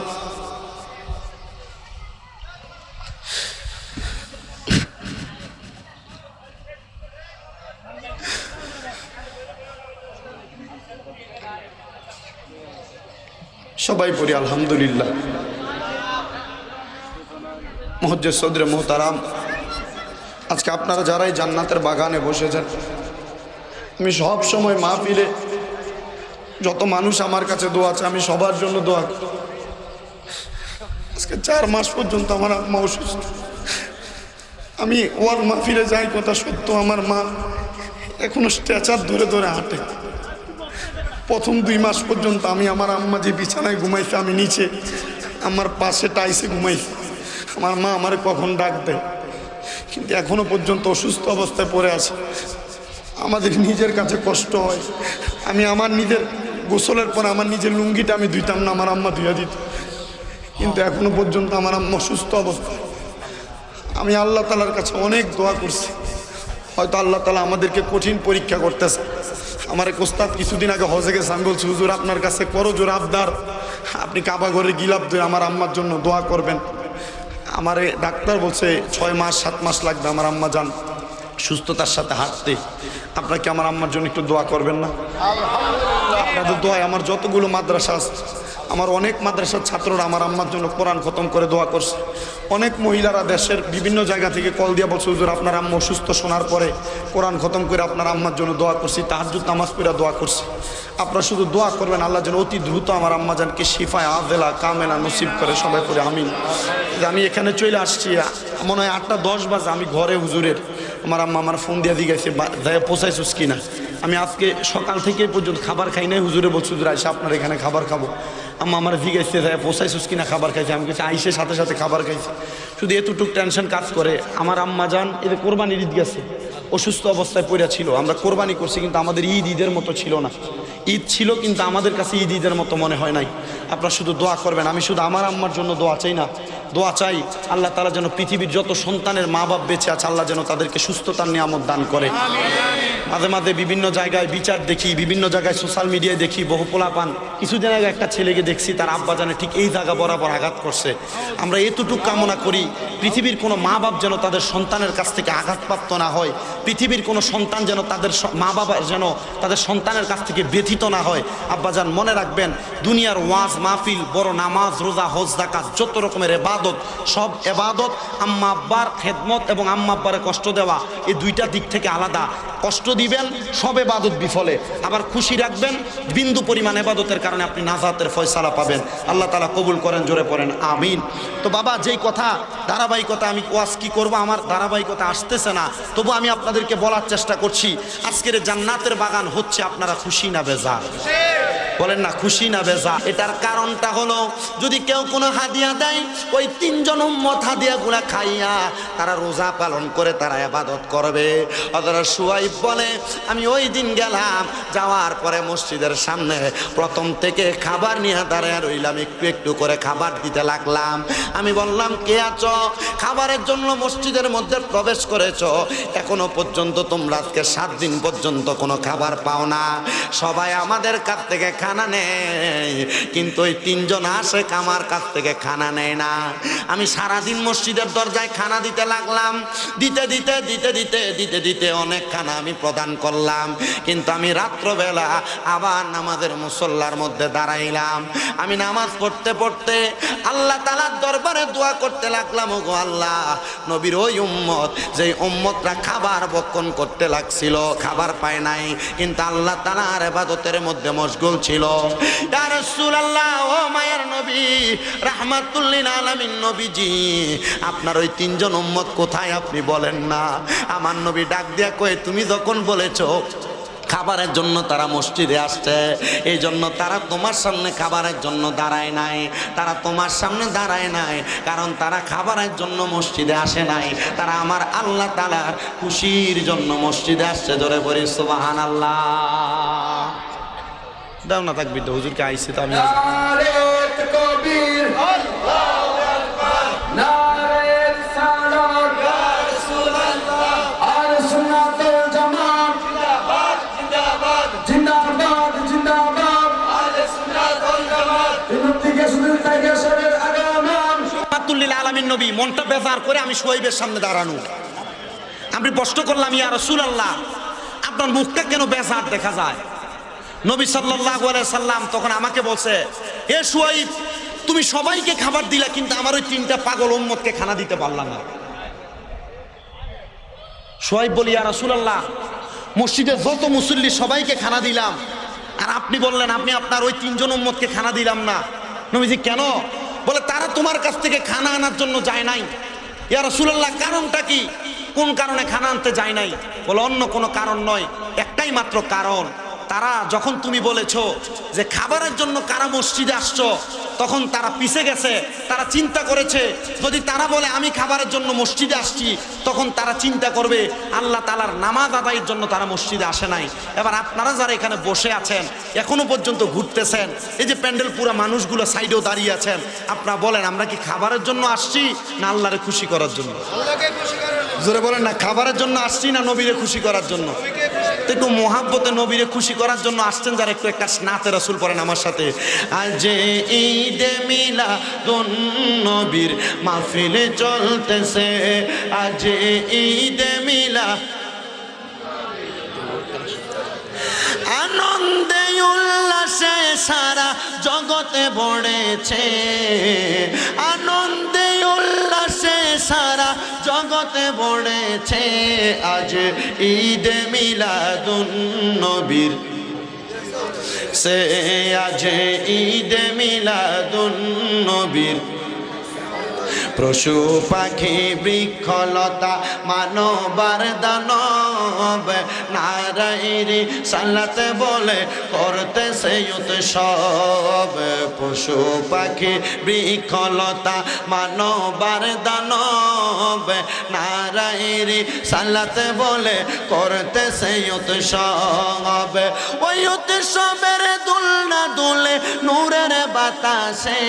সবাই পড়ি আলহামদুলিল্লাহ। মুহজ্জেজ সদরে মোহতারাম, আজকে আপনারা যারাই জান্নাতের বাগানে বসেছেন, আমি সব সময় মাহফিলে যত মানুষ আমার কাছে দোয়া চায় আমি সবার জন্য দোয়া করি। আজকে 4 মাস পর্যন্ত আমার আম্মা অসুস্থ। আমি ওয়ার মাহফিলে যাই, কথা সত্য, আমার মা এখনো স্ট্রেচার ধরে ধরে হাঁটে। প্রথম 2 মাস পর্যন্ত আমি আমার আম্মা যে বিছানায় ঘুমাইছে আমি নিচে আমার পাশে টাইসে ঘুমাইছি। আমার মা আমারে কখন ডাক দেয়, কিন্তু এখনো পর্যন্ত অসুস্থ অবস্থায় পড়ে আছে। আমাদের নিজের কাছে কষ্ট হয়। আমি আমার নিজের গোসলের পর আমার নিজের লুঙ্গিটা আমি ধুইতাম না, আমার আম্মা ধুইয়া দিত, কিন্তু এখনো পর্যন্ত আমার আম্মা অসুস্থ অবস্থায়। আমি আল্লাহ তাআলার কাছে অনেক দোয়া করছি, হয়তো আল্লাহ তাআলা আমাদেরকে কঠিন পরীক্ষা করতেছে। আমার এক ওস্তাদ কিছুদিন আগে হজে গেছে, আমি বলছি হুজুর আপনার কাছে করো জোর আবদার, আপনি কাবা ঘরে গিলাপ ধরে আমার আম্মার জন্য দোয়া করবেন। আমার ডাক্তার বলছে 6 মাস 7 মাস লাগবে আমার আম্মা যান সুস্থতার সাথে হাঁটতে। আপনারা কি আমার আম্মার জন্য একটু দোয়া করবেন না? আপনাদের দোয়ায় আমার যতগুলো মাদ্রাসা আছে, আমার অনেক মাদ্রাসার ছাত্ররা আমার আম্মার জন্য কোরআন খতম করে দোয়া করছে। অনেক মহিলারা দেশের বিভিন্ন জায়গা থেকে কল দিয়ে বলছে হুজুর আপনার আম্মা অসুস্থ, শোনার পরে কোরআন খতম করে আপনার আম্মার জন্য দোয়া করছি, তাহাজ্জুদ নামাজ পড়ে দোয়া করছি। আপনারা শুধু দোয়া করবেন আল্লাহ যেন অতি দ্রুত আমার আম্মা জানকে শিফায় আদেলা কামেলা নসিব করে, সবাই করে আমিন। আমি এখানে চলে আসছি, মনে হয় 8টা 10 বাজে, আমি ঘরে হুজুরের, আমার আম্মা আমার ফোন দিয়ে গেছে পৌঁছাইছিস কিনা। আমি আজকে সকাল থেকে পর্যন্ত খাবার খাই নাই, হুজুরে বলছি হুজুর আইসা আপনার এখানে খাবার খাবো। আম্মা আমার জিজ্ঞেসে যায় পোষাইছিস কিনা খাবার খাইছে, আমি কিছু আইসে সাথে সাথে খাবার খাইছি। শুধু এতটুক টেনশন কাজ করে, আমার আম্মা যান এদের কোরবানির ঈদ গেছে, অসুস্থ অবস্থায় পড়া ছিল, আমরা কোরবানি করছি কিন্তু আমাদের ঈদের মতো ছিল না। ঈদ ছিল কিন্তু আমাদের কাছে ঈদের মতো মনে হয় নাই। আপনারা শুধু দোয়া করবেন, আমি শুধু আমার আম্মার জন্য দোয়া চাই না, দোয়া চাই আল্লাহ তাআলা যেন পৃথিবীর যত সন্তানের মা বাপ বেঁচে আছে আল্লাহ যেন তাদেরকে সুস্থতার নিয়ামত দান করে। মাঝে মাঝে বিভিন্ন জায়গায় বিচার দেখি, বিভিন্ন জায়গায় সোশ্যাল মিডিয়ায় দেখি, বহু পোলাপান, কিছুদিন আগে একটা ছেলেকে দেখছি তার আব্বা জানে ঠিক এই জায়গা বরাবর আঘাত করছে। আমরা এতটুকু কামনা করি পৃথিবীর কোনো মা বাপ যেন তাদের সন্তানের কাছ থেকে আঘাতপ্রাপ্ত না হয়, পৃথিবীর কোনো সন্তান যেন তাদের মা বাবা যেন তাদের সন্তানের কাছ থেকে ব্যথিত না হয়। আব্বাজান মনে রাখবেন, দুনিয়ার ওয়াজ মাহফিল, বড় নামাজ, রোজা, হজ, যাকাত, যত রকমের এবাদত, সব এবাদত আম্মা আব্বার খেদমত এবং আম্মা আব্বারে কষ্ট দেওয়া, এই দুইটা দিক থেকে আলাদা। কষ্ট দিবেন সব এবাদত বিফলে, আবার খুশি রাখবেন বিন্দু পরিমাণ এবাদতের কারণে আপনি নাজাতের ফয়সালা পাবেন। আল্লাহ তাআলা কবুল করেন, জোরে পড়েন আমিন। তো বাবা যেই কথা ধারাবাহিকতা, আমি ওয়াজ কি করব, আমার ধারাবাহিকতা আসতেছে না, তবু আমি আপনাদেরকে বলার চেষ্টা করছি। আজকের জান্নাতের বাগান হচ্ছে, আপনারা খুশি না বেজার? বলেন না খুশি না বেজার? এটার কারণটা হলো, যদি কেউ কোনো হাদিয়া দেয়, ওই তিনজন উম্মত হাদিয়াগুলা খাইয়া তারা রোজা পালন করে তারা ইবাদত করবে। হযরত শুআইব বলে, আমি ওই দিন গেলাম, যাওয়ার পরে মসজিদের সামনে প্রথম থেকে খাবার নিয়ে দাঁড়ায় রইলাম, একটু একটু করে খাবার দিতে লাগলাম। আমি বললাম, কে আছো? খাবারের জন্য মসজিদের মধ্যে প্রবেশ করেছো, এখনো পর্যন্ত তোমরা আজকে 7 দিন পর্যন্ত কোনো খাবার পাও না, সবাই আমাদের কাছ থেকে খানা নেই, কিন্তু ওই তিনজন আসে আমার কাছ থেকে খানা নেয় না। আমি সারাদিন মসজিদের দরজায় খানা দিতে লাগলাম, দিতে দিতে দিতে দিতে দিতে দিতে অনেক খানা আমি প্রদান করলাম, কিন্তু আমি রাত্রবেলা আবার নামাজের মুসল্লার মধ্যে দাঁড়াইলাম। আমি নামাজ পড়তে পড়তে আল্লাহ তাআলার দরবারে দোয়া করতে লাগলাম, ওগো আল্লাহ, নবীর ওই উম্মত, যেই উম্মতরা খাবার ভক্ষণ করতে লাগছিল, খাবার পায় নাই, কিন্তু আল্লাহ তাআলার ইবাদতের মধ্যে মশগুল ছিল। ইয়া রাসূলুল্লাহ, ও মায়ের নবী, রাহমাতুল লিল আলামিন নবীজি, আপনার ওই তিনজন উম্মত কোথায় আপনি বলেন না? আমার নবী ডাক দিয়া কয়ে, তুমি যখন বলেছো খাবারের জন্য তারা মসজিদে আসছে, এই জন্য তারা তোমার সামনে খাবারের জন্য দাঁড়ায় নাই, তারা তোমার সামনে দাঁড়ায় নাই, কারণ তারা খাবারের জন্য মসজিদে আসে নাই, তারা আমার আল্লাহ তাআলার খুশির জন্য মসজিদে আসছে। জোরে বলি সুবহানাল্লাহ। দাও না তাকবীর, হুজুরকে আইছে তো আমি নবী মনটা বেজার করে আমি শুআইবের সামনে দাঁড়ানো, আমি প্রশ্ন করলাম, ইয়া রাসূলুল্লাহ, আপনার মুখটা কেন বেজার দেখা যায়? নবী সাল্লাল্লাহু আলাইহি সাল্লাম তখন আমাকে বলছে, হে শুআইব, তুমি সবাইকে খাবার দিলা, কিন্তু আমার ওই 3টা পাগল উম্মতকে খানা দিতে পারলা না। শুআইব বলি, ইয়া রাসূলুল্লাহ, মসজিদে যত মুসল্লি সবাইকে খানা দিলাম, আর আপনি বললেন আপনি আপনার ওই 3 জন উম্মতকে খানা দিলাম না। নবীজি কেন? বলে, তারা তোমার কাছ থেকে খানা আনার জন্য যায় নাই। ইয়া রাসূলুল্লাহ, কারণটা কি? কোন কারণে খানা আনতে যায় নাই? বলে, অন্য কোনো কারণ নয়, একটাই মাত্র কারণ, তারা যখন তুমি বলেছো যে খাবারের জন্য কারা মসজিদে আসছো, তখন তারা পিছে গেছে, তারা চিন্তা করেছে যদি তারা বলে আমি খাবারের জন্য মসজিদে আসছি, তখন তারা চিন্তা করবে আল্লাহ তাআলার নামাজ আদায়ের জন্য তারা মসজিদে আসে নাই। এবার আপনারা যারা এখানে বসে আছেন, এখনো পর্যন্ত ঘুরতেছেন, এই যে প্যান্ডেল পুরা মানুষগুলো সাইডেও দাঁড়িয়ে আছেন, আপনারা বলেন আমরা কি খাবারের জন্য আসছি না আল্লাহরে খুশি করার জন্য? জোরে বলেন না, খাবারের জন্য আসছি না নবীরে খুশি করার জন্য? একটু মোহাব্বতে নবীরে খুশি করার জন্য আসছেন যারা, একটু একটা নাতে রাসূল পড়েন আমার সাথে। আজ ঈদে মিলাদুন নবীর মাহফিলে চলতেছে, আজ ঈদে মিলাদ, আনন্দে উল্লাসে সারা জগতে ভরেছে, আনন্দে উল্লাসে সারা জগতে ভরেছে, আজ ঈদে মিলাদুন নবীর, সে আজ ঈদে মিলাদুন নবীর, পশু পাখি বৃক্ষলতা মানবার দানব নারায়ে সালাতে বলে করতেছে উৎসব পশু পাখি বৃক্ষলতা মানবার দানব নারায়ে সালাতে বলে করতেছে উৎসব ওই উৎসবের দুলনা দুলে নূরের বাতাসে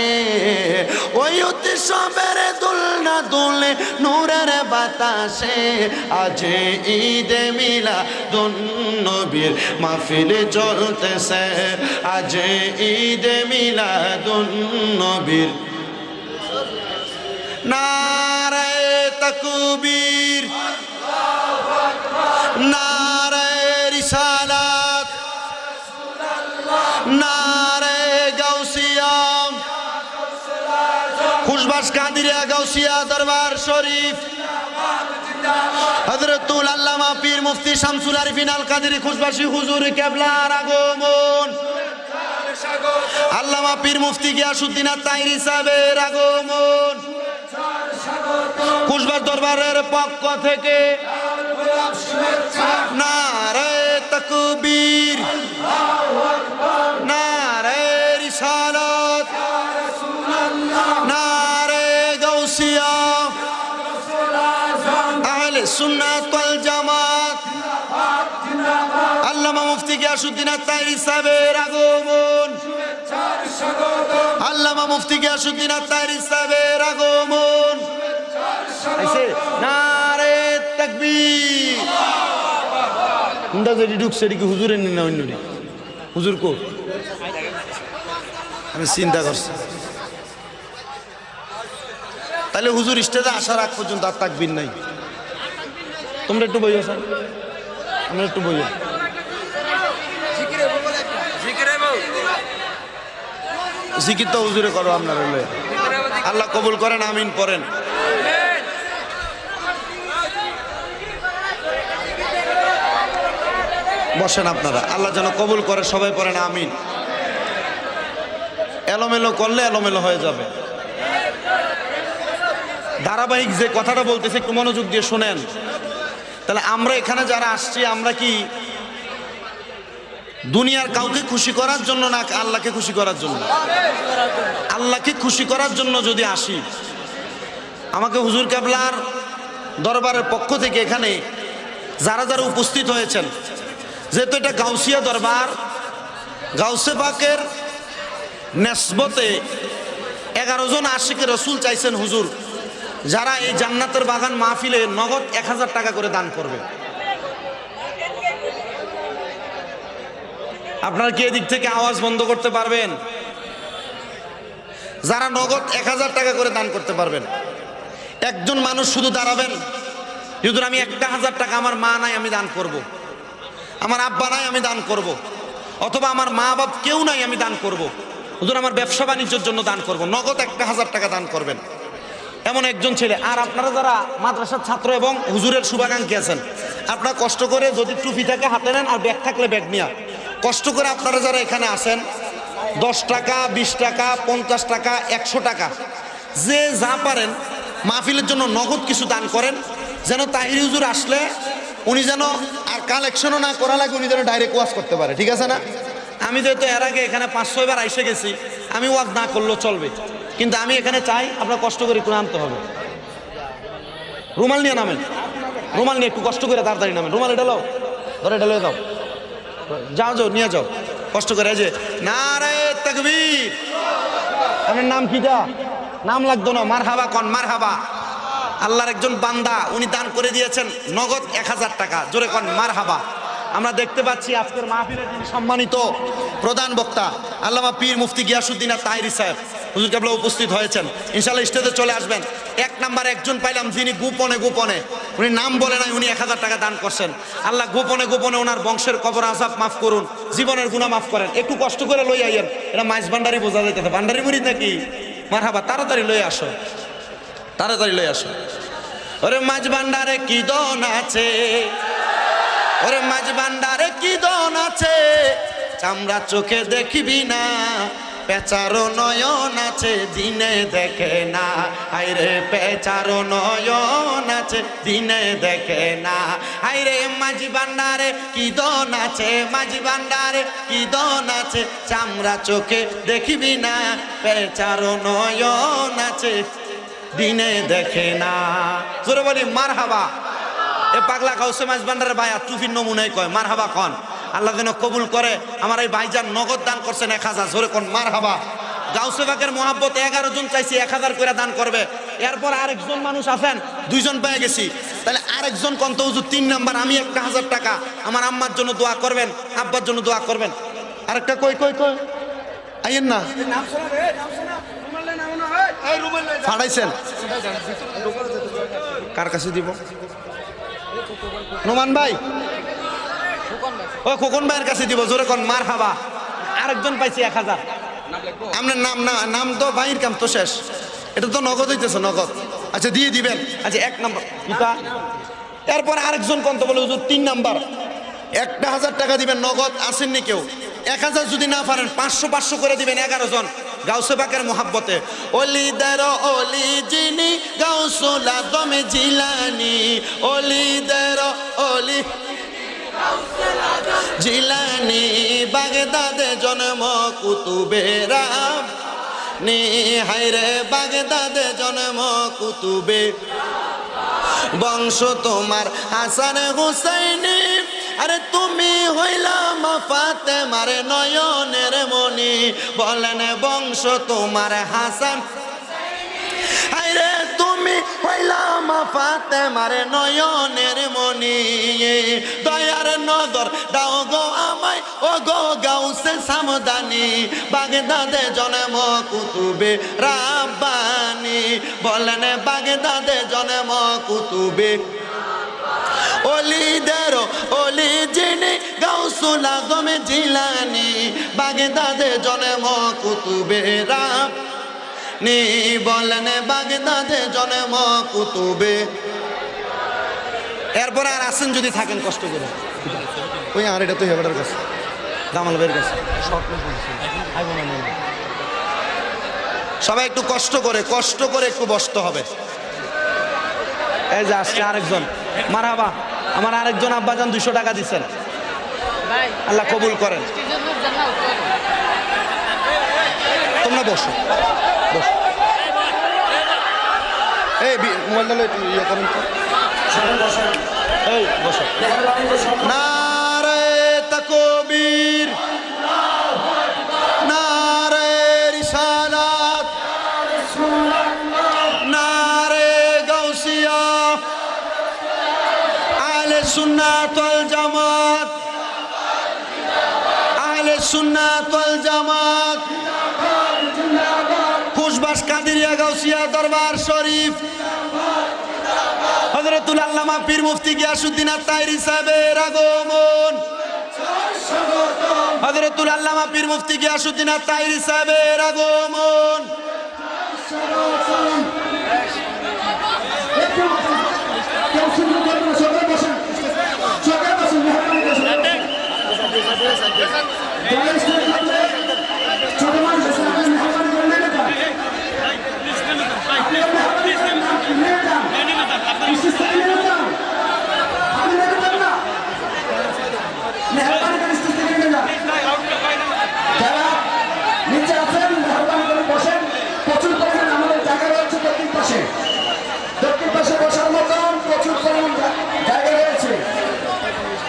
ওই উৎসবের দুলনা দুলে নূরের বাতাসে আজ ঈদে মিলাদুন নবীর মাহফিল চলতেছে আজ ঈদে মিলাদুন নবীর নারায়ে তাকবীর নারায়ে রিসালাত নারায়ে গাউসিয়া খুশবাস কাদিরিয়া গাউসিয়া দরবার শরীফ হযরতুল আল্লামা পীর মুফতি শামসুল আরিফিন আল কাদেরী খুশবাসী হুজুর কেবলার আগমন আল্লামা পীর মুফতি গিয়াসউদ্দিন আত-তাহিরি সাহেবের আগমন খুশবাস দরবারের পক্ষ থেকে নারায়ে তাকবীর নারায়ে রিসালাত নারায়ে গাউসিয়া আহলে সুন্নাত ওয়াল জামাত আল্লামা মুফতি গিয়াসউদ্দিন আত-তাহিরি সাহেবের আগমন আল্লামা মুফতি গিয়াসউদ্দিন আত-তাহিরি সাহেবের আগমন আইছে নারায়ে তাকবীর উন্ডা যদি ঢুকছে কি হুজুরের না অন্যরি হুজুর কো আমি চিন্তা করছি তাহলে হুজুর স্টেজে আসার আগ পর্যন্ত আর তাকবীর নাই তোমরা একটু বইও স্যার আমরা একটু বইও জিকির তো হুজুরে করো আপনারা আল্লাহ কবুল করেন আমিন পড়েন বসেন আপনারা আল্লাহ যেন কবুল করে সবাই পড়েন আমিন এলোমেলো করলে এলোমেলো হয়ে যাবে ধারাবাহিক যে কথাটা বলতেছে একটু মনোযোগ দিয়ে শুনেন তাহলে আমরা এখানে যারা আসছি আমরা কি দুনিয়ার কাউকে খুশি করার জন্য না আল্লাহকে খুশি করার জন্য আল্লাহকে খুশি করার জন্য যদি আসি আমাকে হুজুর কেবলার দরবারের পক্ষ থেকে এখানে যারা যারা উপস্থিত হয়েছেন যেহেতু এটা গাউসিয়া দরবার গাউসে পাকের নেসবতে 11 জন আশিকে রসুল চাইছেন হুজুর যারা এই জান্নাতের বাগান মাহফিলে নগদ 1000 টাকা করে দান করবে আপনারা কি এদিক থেকে আওয়াজ বন্ধ করতে পারবেন যারা নগদ 1000 টাকা করে দান করতে পারবেন একজন মানুষ শুধু দাঁড়াবেন হুজুর আমি 1000 টাকা আমার মা নাই আমি দান করব আমার আব্বা নাই আমি দান করব অথবা আমার মা বাপ কেউ নাই আমি দান করব হুজুর আমার ব্যবসা বাণিজ্যের জন্য দান করব নগদ 1000 টাকা দান করবেন এমন একজন ছেলে আর আপনারা যারা মাদ্রাসার ছাত্র এবং হুজুরের শুভাকাঙ্ক্ষী আছেন আপনারা কষ্ট করে যদি টুপি থাকে হাতে নেন আর ব্যাগ থাকলে ব্যাগ নিয়ে কষ্ট করে আপনারা যারা এখানে আসেন 10 টাকা 20 টাকা 50 টাকা 100 টাকা যে যা পারেন মাহফিলের জন্য নগদ কিছু দান করেন যেন তাহিরি হুজুর আসলে উনি যেন আর কালেকশনও না করা লাগে উনি যেন ডাইরেক্ট ওয়াজ করতে পারে ঠিক আছে না আমি যেহেতু এর আগে এখানে 5-6 বার এসে গেছি আমি ওয়াজ না করলেও চলবে কিন্তু আমি এখানে চাই আপনারা কষ্ট করে একটু নামতে হবে রুমাল নিয়ে নামেন রুমাল নিয়ে একটু কষ্ট করে তাড়াতাড়ি নামেন রুমাল এটা লাও ধরে এটা লয়ে যাও যাও নিয়ে যাও কষ্ট করে এই যে নারায়ে তাকবীর আপনার নাম কিটা নাম লাগতো না মারহাবা কোন মারহাবা আল্লাহর একজন বান্দা উনি দান করে দিয়েছেন নগদ 1000 টাকা জোরে কোন মারহাবা আমরা দেখতে পাচ্ছি আজকের মাহফিলের যিনি সম্মানিত প্রধান বক্তা আল্লামা পীর মুফতি গিয়াসউদ্দিন আত-তাহিরি সাহেব হুজুর কেবলা উপস্থিত হয়েছেন ইনশাআল্লাহ স্টেজে চলে আসবেন এক নাম্বার একজন পাইলাম যিনি গোপনে উনি নাম বলে নাই উনি 1000 টাকা দান করছেন আল্লাহ গোপনে ওনার বংশের কবর আযাব মাফ করুন জীবনের গুনাহ মাফ করেন একটু কষ্ট করে লই আইয়েন এটা মাইজ ভান্ডারি বোঝা যাইতেছে ভান্ডারি মুরিদ নাকি মারহাবা তাড়াতাড়ি লই আসো ওরে মাইজ ভান্ডারে কি দন আছে ওরে মাঝ ভান্ডারে কি দন আছে চামড়া চোখে দেখিবি না পেচারো নয়ন আছে দিনে দেখে না, হায়রে পেচারো নয়ন আছে দিনে দেখে না। হায়রে মাঝি ভান্ডারে কি দন আছে, মাঝি ভান্ডারে কি দন আছে, চামড়া চোখে দেখিবি না, পেচারো নয়ন আছে দিনে দেখে না। জোরে বলি মারহাবা। এ পাগলা গাউসে মাঝ ভান্ডারের ভাই টুফির নমুনাই কয় মারহাবা কন। আল্লাহ যেন কবুল করে। আমার এই ভাইজান নগদ দান করছেন 1000, জোরে কোন মারহাবা। গাউসে পাকের মহাব্বত 11 জন চাইছি 1000 করে দান করবে। এরপর আরেকজন মানুষ আছেন, 2 জন পেয়ে গেছি, তাহলে আরেকজন কোন তো হুজুর 3 নাম্বার, আমি 1000 টাকা আমার আম্মার জন্য দোয়া করবেন, আব্বার জন্য দোয়া করবেন। আরেকটা কই কই কই আইয়েন না, ফাড়াইছেন কার কাছে দিব? নোমান ভাই, ও খোকন ভাইয়ের কাছে দিব, জোরে কোন মারহাবা। আরেকজন পাইছি 1000। আপনার নাম না, নাম তো ভাইয়ের কাম তো শেষ, এটা তো নগদ হইতেছে, নগদ। আচ্ছা দিয়ে দিবেন। আচ্ছা 1 নাম্বার পিতা। এরপর আরেকজন কোন তো বলে হুজুর 3 নাম্বার 1000 টাকা দিবেন নগদ। আসেননি কেউ? 1000 যদি না পারেন 500 500 করে দিবেন 11 জন গাউসে পাকের মহাব্বতে। ওলিদের ওলি যিনি গাউসুল আজম জিলানি, ওলিদের ওলি জিলানি, বাগদাদে জন্ম কুতুবে রাব্বানি, হায়রে বাগদাদে জন্ম কুতুবে, বংশ তোমার হাসান হুসাইনি, আরে তুমি হইলাম ফাতেমার নয়নের মনি। বলেন বংশ তোমার হাসান, আরে তুমি হইলাম ফাতেমার নয়নের মনি। দয়ার নজর দাও গো আমায়, ও গো গাউসে সামদানি, বাগদাদে জন্ম কুতুবে রাব্বানি। বলেন বাগদাদে জন্ম কুতুবে, ওলিদের ওলি যিনি গাউসুল আজম জিলানি, বাগদাদে জন্ম কুতুবে রাব্বানি। বলেন বাগদাদে জন্ম কুতুবে। এরপরে আর আসেন যদি থাকেন কষ্ট করে, ওই আর এটা তো হেবাটার কাছে, জামাল ভাইয়ের কাছে। সবাই একটু কষ্ট করে একটু বসতে হবে। এই যে আসছে আরেকজন, মারহাবা। আমার আরেকজন আব্বাজান 200 টাকা দিচ্ছেন, আল্লাহ কবুল করেন। তোমরা বসো বসো, এই মোবাইলটা একটু ইয়ে করেন তো, এই বসো। নারে তাকবীর, নারে রিসালাত, নারে গাউসিয়া, আহলে সুন্নাত ওয়াল জামাত, আহলে সুন্নাত ওয়াল জামাত, খুশবাস কাদেরিয়া গাউসিয়া দরবার শরীফ, হযরতুল আল্লামা পীর মুফতি গিয়াসউদ্দিন আত-তাহেরি সাহেবের আগমন, হযরতুল আল্লামা পীর মুফতি গিয়াসউদ্দিন আত-তাহেরি সাহেবের আগমন।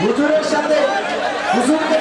হুজুরের সাথে হুজুরকে